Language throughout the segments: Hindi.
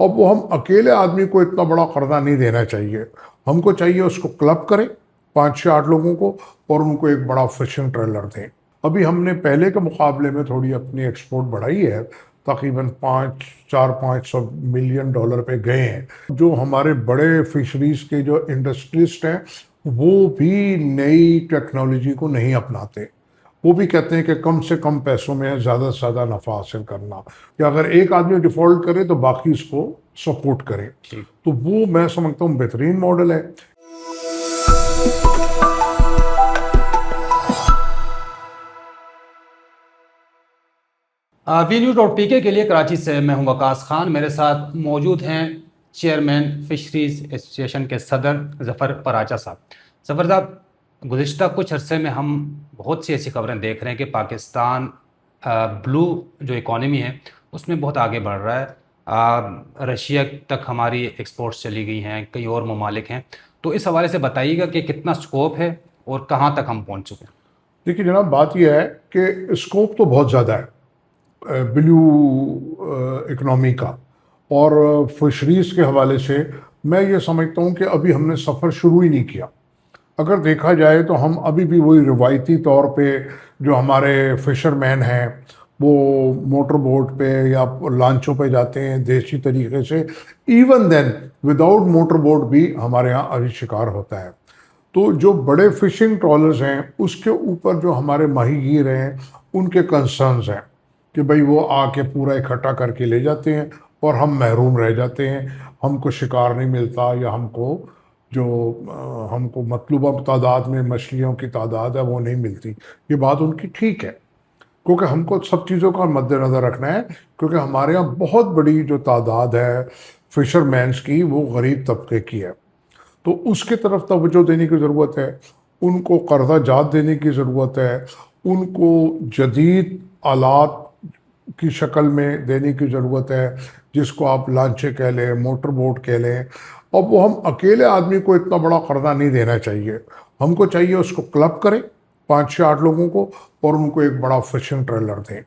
अब वो हम अकेले आदमी को इतना बड़ा कर्जा नहीं देना चाहिए। हमको चाहिए उसको क्लब करें 5 से 8 लोगों को और उनको एक बड़ा फिशिंग ट्रेलर दें। अभी हमने पहले के मुकाबले में थोड़ी अपनी एक्सपोर्ट बढ़ाई है, तकरीबन 500-400-500 मिलियन डॉलर पे गए हैं। जो हमारे बड़े फिशरीज के जो इंडस्ट्रिस्ट हैं वो भी नई टेक्नोलॉजी को नहीं अपनाते। वो भी कहते हैं कि कम से कम पैसों में ज़्यादा से ज़्यादा नफ़ा हासिल करना, कि अगर एक आदमी डिफ़ॉल्ट करे तो बाकी उसको सपोर्ट करें। तो वो मैं समझता हूँ बेहतरीन मॉडल है। वी न्यूज़ डॉट पी के लिए कराची से मैं हूं वकास खान। मेरे साथ मौजूद हैं चेयरमैन फिशरीज एसोसिएशन के सदर ज़फ़र पराचा साहब। ज़फ़र साहब, गुज़िश्ता कुछ अरसे में हम बहुत सी ऐसी खबरें देख रहे हैं कि पाकिस्तान ब्लू जो इकॉनमी है उसमें बहुत आगे बढ़ रहा है। रशिया तक हमारी एक्सपोर्ट्स चली गई हैं, कई और ममालिक हैं। तो इस हवाले से बताइएगा कि कितना स्कोप है और कहाँ तक हम पहुँच चुके हैं। देखिए जनाब, बात यह है कि स्कोप तो बहुत ज़्यादा है ब्लू इकनॉमी का, और फिशरीज के हवाले से मैं ये समझता हूँ कि अभी हमने सफ़र शुरू ही नहीं किया। अगर देखा जाए तो हम अभी भी वही रिवायती तौर पे जो हमारे फिशरमैन हैं वो मोटर बोट पे या लांचों पे जाते हैं देसी तरीके से। Even then without motor boat भी हमारे यहाँ अभी शिकार होता है। तो जो बड़े फिशिंग ट्रॉलर्स हैं उसके ऊपर जो हमारे माहीगीर हैं उनके कंसर्न्स हैं कि भाई वो आके पूरा इकट्ठा करके ले जाते हैं और हम महरूम रह जाते हैं, हमको शिकार नहीं मिलता, या हमको मतलूबा तादाद में मछलियों की तादाद है वो नहीं मिलती। ये बात उनकी ठीक है, क्योंकि हमको सब चीज़ों का मद्देनज़र रखना है, क्योंकि हमारे यहाँ बहुत बड़ी जो तादाद है फिशरमैन्स की वो गरीब तबके की है। तो उसके तरफ तवज्जो देने की ज़रूरत है, उनको कर्जा जात देने की ज़रूरत है, उनको जदीद आलात की शक्ल में देने की ज़रूरत है, जिसको आप लांचे कह लें, मोटर बोट कह लें। अब वो हम अकेले आदमी को इतना बड़ा कर्जा नहीं देना चाहिए। हमको चाहिए उसको क्लब करें 5 से 8 लोगों को और उनको एक बड़ा फिशिंग ट्रेलर दें।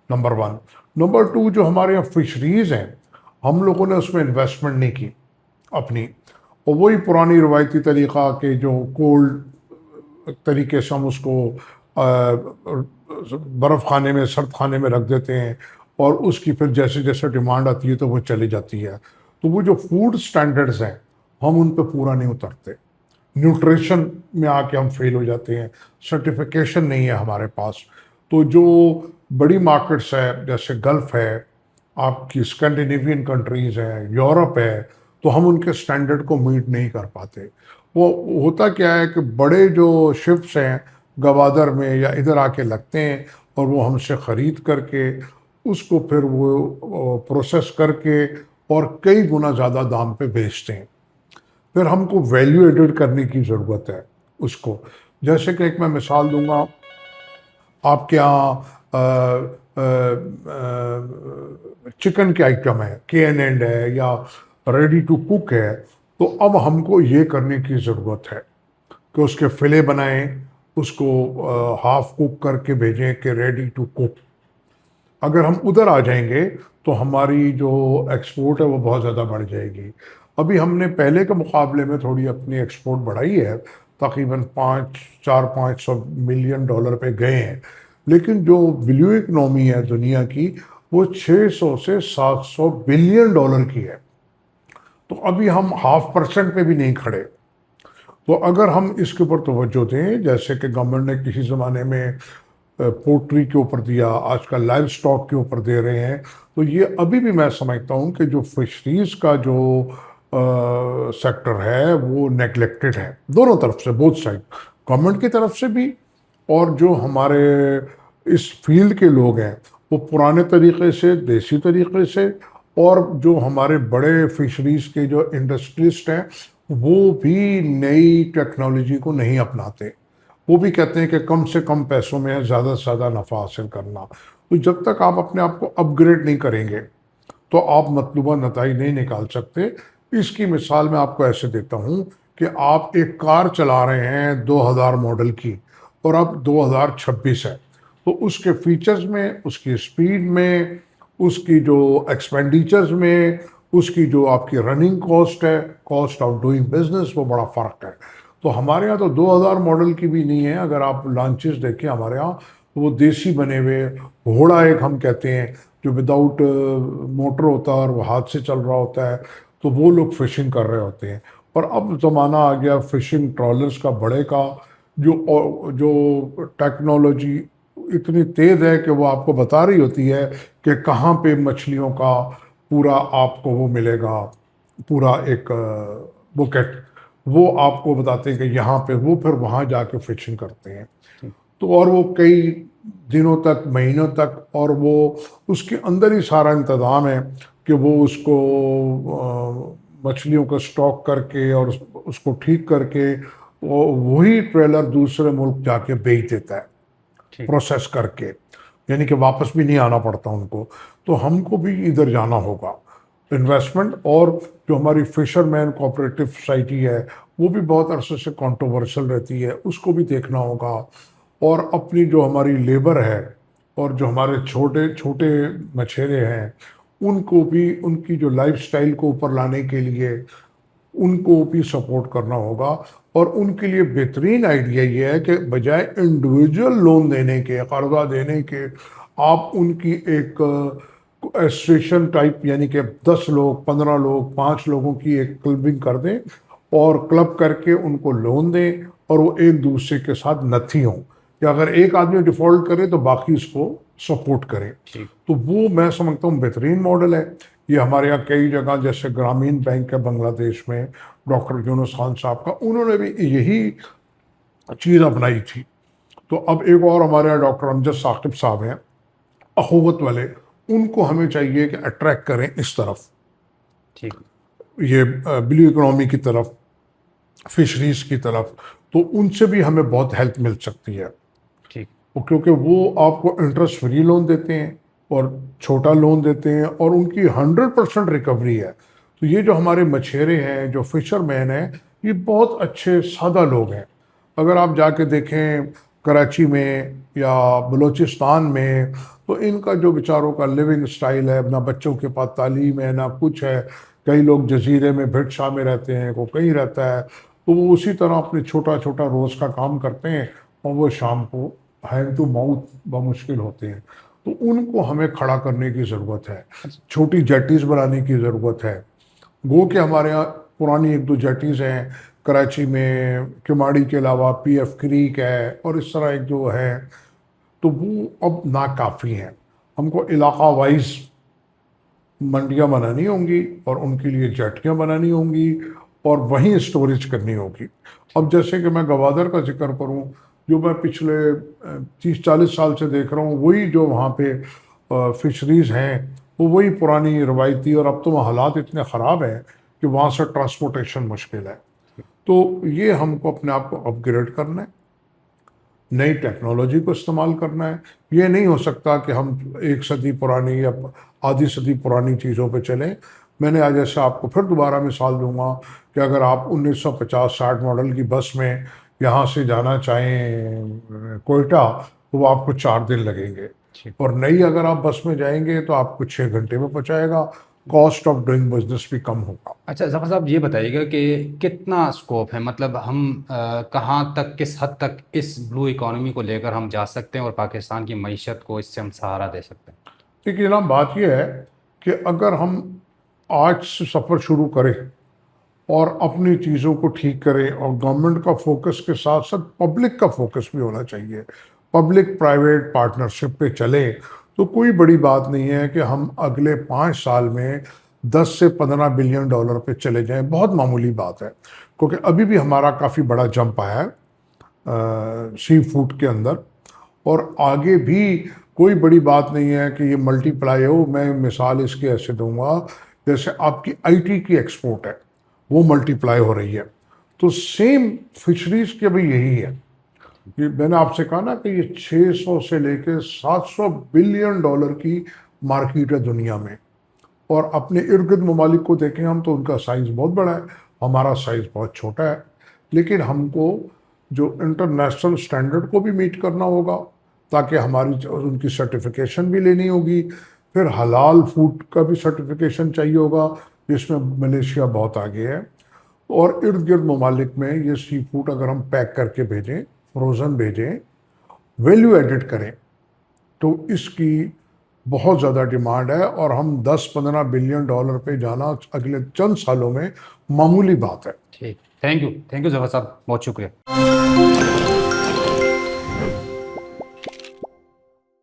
नंबर 1। नंबर 2, जो हमारे यहाँ फिशरीज़ हैं हम लोगों ने उसमें इन्वेस्टमेंट नहीं की अपनी, और वही पुरानी रवायती तरीक़ा के जो कोल्ड तरीके से हम उसको बर्फ़ खाने में, सर्द खाने में रख देते हैं और उसकी फिर जैसे जैसे डिमांड आती है तो वो चली जाती है। तो वो जो फूड स्टैंडर्ड्स हैं हम उन पर पूरा नहीं उतरते, न्यूट्रिशन में आके हम फेल हो जाते हैं, सर्टिफिकेशन नहीं है हमारे पास। तो जो बड़ी मार्केट्स है जैसे गल्फ़ है, आपकी स्कैंडिनेवियन कंट्रीज़ हैं, यूरोप है, तो हम उनके स्टैंडर्ड को मीट नहीं कर पाते। वो होता क्या है कि बड़े जो शिप्स हैं गवादर में या इधर आके लगते हैं और वो हमसे ख़रीद करके उसको फिर वो प्रोसेस करके और कई गुना ज़्यादा दाम पे बेचते हैं। फिर हमको वैल्यू एडेड करने की ज़रूरत है उसको। जैसे कि एक मैं मिसाल दूंगा, आपके यहाँ चिकन के आइटम है, के एन एंड है या रेडी टू कुक है, तो अब हमको ये करने की ज़रूरत है कि उसके फिले बनाएं, उसको हाफ कुक करके भेजें कि रेडी टू कुक। अगर हम उधर आ जाएंगे तो हमारी जो एक्सपोर्ट है वो बहुत ज़्यादा बढ़ जाएगी। अभी हमने पहले के मुकाबले में थोड़ी अपनी एक्सपोर्ट बढ़ाई है, तकरीबन 500-400 मिलियन डॉलर पे गए हैं। लेकिन जो ब्लू इकनॉमी है दुनिया की वो 600 से 700 बिलियन डॉलर की है। तो अभी हम 0.5% पे भी नहीं खड़े। तो अगर हम इसके ऊपर तवज्जो दें, जैसे कि गवर्नमेंट ने किसी ज़माने में पोल्ट्री के ऊपर दिया, आजकल लाइव स्टॉक के ऊपर दे रहे हैं, तो ये अभी भी मैं समझता हूँ कि जो फिशरीज़ का जो सेक्टर है वो नेगलेक्टेड है दोनों तरफ से, बोथ साइड, गवर्नमेंट की तरफ से भी और जो हमारे इस फील्ड के लोग हैं वो पुराने तरीके से, देसी तरीके से, और जो हमारे बड़े फिशरीज़ के जो इंडस्ट्रिस्ट हैं वो भी नई टेक्नोलॉजी को नहीं अपनाते। वो भी कहते हैं कि कम से कम पैसों में ज़्यादा से ज़्यादा नफ़ा हासिल करना। तो जब तक आप अपने आप को अपग्रेड नहीं करेंगे तो आप मतलूबा नताइज नहीं निकाल सकते। इसकी मिसाल मैं आपको ऐसे देता हूँ कि आप एक कार चला रहे हैं 2000 मॉडल की और अब 2026 है, तो उसके फीचर्स में, उसकी स्पीड में, उसकी जो एक्सपेंडिचर्स में, उसकी जो आपकी रनिंग कॉस्ट है, कॉस्ट ऑफ डूइंग बिजनेस, वो बड़ा फ़र्क है। तो हमारे यहाँ तो 2000 मॉडल की भी नहीं है। अगर आप लॉन्चेस देखें हमारे यहाँ, तो वो देसी बने हुए घोड़ा एक हम कहते हैं, जो विदाउट मोटर होता है और वो हाथ से चल रहा होता है, तो वो लोग फिशिंग कर रहे होते हैं। और अब ज़माना आ गया फिशिंग ट्रॉलर्स का, बड़े का, जो टेक्नोलॉजी इतनी तेज़ है कि वो आपको बता रही होती है कि कहाँ पे मछलियों का पूरा आपको वो मिलेगा, पूरा एक बुकेट, वो आपको बताते हैं कि यहाँ पे, वो फिर वहाँ जाके फिशिंग करते हैं। ठीक। तो और वो कई दिनों तक, महीनों तक, और वो उसके अंदर ही सारा इंतज़ाम है कि वो उसको मछलियों को स्टॉक करके और उसको ठीक करके वही ट्रेलर दूसरे मुल्क जाके बेच देता है, ठीक। प्रोसेस करके, यानी कि वापस भी नहीं आना पड़ता उनको। तो हमको भी इधर जाना होगा, इन्वेस्टमेंट। और जो हमारी फिशरमैन कोऑपरेटिव सोसाइटी है, वो भी बहुत अरसे से कंट्रोवर्शियल रहती है, उसको भी देखना होगा। और अपनी जो हमारी लेबर है और जो हमारे छोटे छोटे मछेरे हैं, उनको भी उनकी जो लाइफस्टाइल को ऊपर लाने के लिए उनको भी सपोर्ट करना होगा। और उनके लिए बेहतरीन आइडिया ये है कि बजाय इंडिविजुअल लोन देने के, कर्जा देने के, आप उनकी एक एसोसिएशन टाइप, यानी कि 10 लोग, 15 लोग, 5 लोगों की एक क्लबिंग कर दें और क्लब करके उनको लोन दें, और वो एक दूसरे के साथ नथी हों, कि अगर एक आदमी डिफ़ॉल्ट करे तो बाकी उसको सपोर्ट करें। ठीक। तो वो मैं समझता हूँ बेहतरीन मॉडल है। ये हमारे यहाँ कई जगह, जैसे ग्रामीण बैंक है बांग्लादेश में, डॉक्टर यूनुस खान साहब का, उन्होंने भी यही चीज़ अपनाई थी। तो अब एक और हमारे यहाँ डॉक्टर अमजद साकिब साहब हैं, अखुवत वाले, उनको हमें चाहिए कि अट्रैक्ट करें इस तरफ, ठीक। ये ब्लू इकोनॉमी की तरफ, फिशरीज की तरफ। तो उनसे भी हमें बहुत हेल्प मिल सकती है, ठीक। क्योंकि वो आपको इंटरेस्ट फ्री लोन देते हैं और छोटा लोन देते हैं, और उनकी 100% रिकवरी है। तो ये जो हमारे मछेरे हैं, जो फिशरमैन हैं, ये बहुत अच्छे सादा लोग हैं। अगर आप जाके देखें कराची में या बलूचिस्तान में, तो इनका जो बेचारों का लिविंग स्टाइल है, ना बच्चों के पास तालीम है, ना कुछ है। कई लोग जजीरे में भिटशा में रहते हैं, को कहीं रहता है, तो वो उसी तरह अपने छोटा छोटा रोज़ का काम करते हैं, और वो शाम को हैंड टू माउथ बमुश्किल होते हैं। तो उनको हमें खड़ा करने की ज़रूरत है, छोटी जेटीज़ बनाने की ज़रूरत है। गो के हमारे यहाँ पुरानी एक दो जेटीज़ हैं कराची में, किमाड़ी के अलावा पीएफ क्रीक है, और इस तरह एक दो है। तो वो अब नाकाफ़ी हैं। हमको इलाका वाइज मंडियाँ बनानी होंगी, और उनके लिए जेटियाँ बनानी होंगी, और वहीं स्टोरेज करनी होगी। अब जैसे कि मैं गवादर का जिक्र करूं, जो मैं पिछले 30-40 साल से देख रहा हूं, वही जो वहाँ पे फिशरीज़ हैं, वो वही पुरानी रवायती, और अब तो वहाँ हालात इतने ख़राब हैं कि वहाँ से ट्रांसपोर्टेशन मुश्किल है। तो ये हमको अपने आप को अपग्रेड करना है, नई टेक्नोलॉजी को इस्तेमाल करना है। ये नहीं हो सकता कि हम एक सदी पुरानी या आधी सदी पुरानी चीज़ों पे चलें। मैंने आज ऐसा आपको फिर दोबारा मिसाल दूंगा कि अगर आप 1950-60 मॉडल की बस में यहाँ से जाना चाहें कोयटा, तो वो आपको 4 दिन लगेंगे, ठीक। और नई अगर आप बस में जाएंगे तो आपको 6 घंटे में पहुँचाएगा। कॉस्ट ऑफ डूइंग बिजनेस भी कम होगा। अच्छा जफ़र साहब, ये बताइएगा कि कितना स्कोप है, मतलब हम कहाँ तक, किस हद तक इस ब्लू इकोनॉमी को लेकर हम जा सकते हैं और पाकिस्तान की मईशत को इससे हम सहारा दे सकते हैं? देखिए ना, बात यह है कि अगर हम आज से सफ़र शुरू करें और अपनी चीज़ों को ठीक करें, और गवर्नमेंट का फोकस के साथ साथ पब्लिक का फोकस भी होना चाहिए, पब्लिक प्राइवेट पार्टनरशिप पे चले, तो कोई बड़ी बात नहीं है कि हम अगले 5 साल में 10 से 15 बिलियन डॉलर पे चले जाएं। बहुत मामूली बात है, क्योंकि अभी भी हमारा काफ़ी बड़ा जंप आया है सी फूड के अंदर, और आगे भी कोई बड़ी बात नहीं है कि ये मल्टीप्लाई हो। मैं मिसाल इसकी ऐसे दूंगा, जैसे आपकी आईटी की एक्सपोर्ट है, वो मल्टीप्लाई हो रही है, तो सेम फिशरीज के भी यही है। ये मैंने आपसे कहा ना कि ये 600 से लेकर 700 बिलियन डॉलर की मार्केट है दुनिया में। और अपने इर्द गिर्द ममालिक को देखें हम, तो उनका साइज़ बहुत बड़ा है, हमारा साइज़ बहुत छोटा है। लेकिन हमको जो इंटरनेशनल स्टैंडर्ड को भी मीट करना होगा, ताकि हमारी उनकी सर्टिफिकेशन भी लेनी होगी। फिर हलाल फूड का भी सर्टिफिकेशन चाहिए होगा, जिसमें मलेशिया बहुत आगे है, और इर्द गिर्द ममालिक में ये सी फूड अगर हम पैक करके भेजें, फ्रोज़न भेजें, वैल्यू एडिड करें, तो इसकी बहुत ज़्यादा डिमांड है, और हम 10-15 बिलियन डॉलर पे जाना अगले चंद सालों में मामूली बात है। ठीक, थैंक यू जफ़र साहब, बहुत शुक्रिया।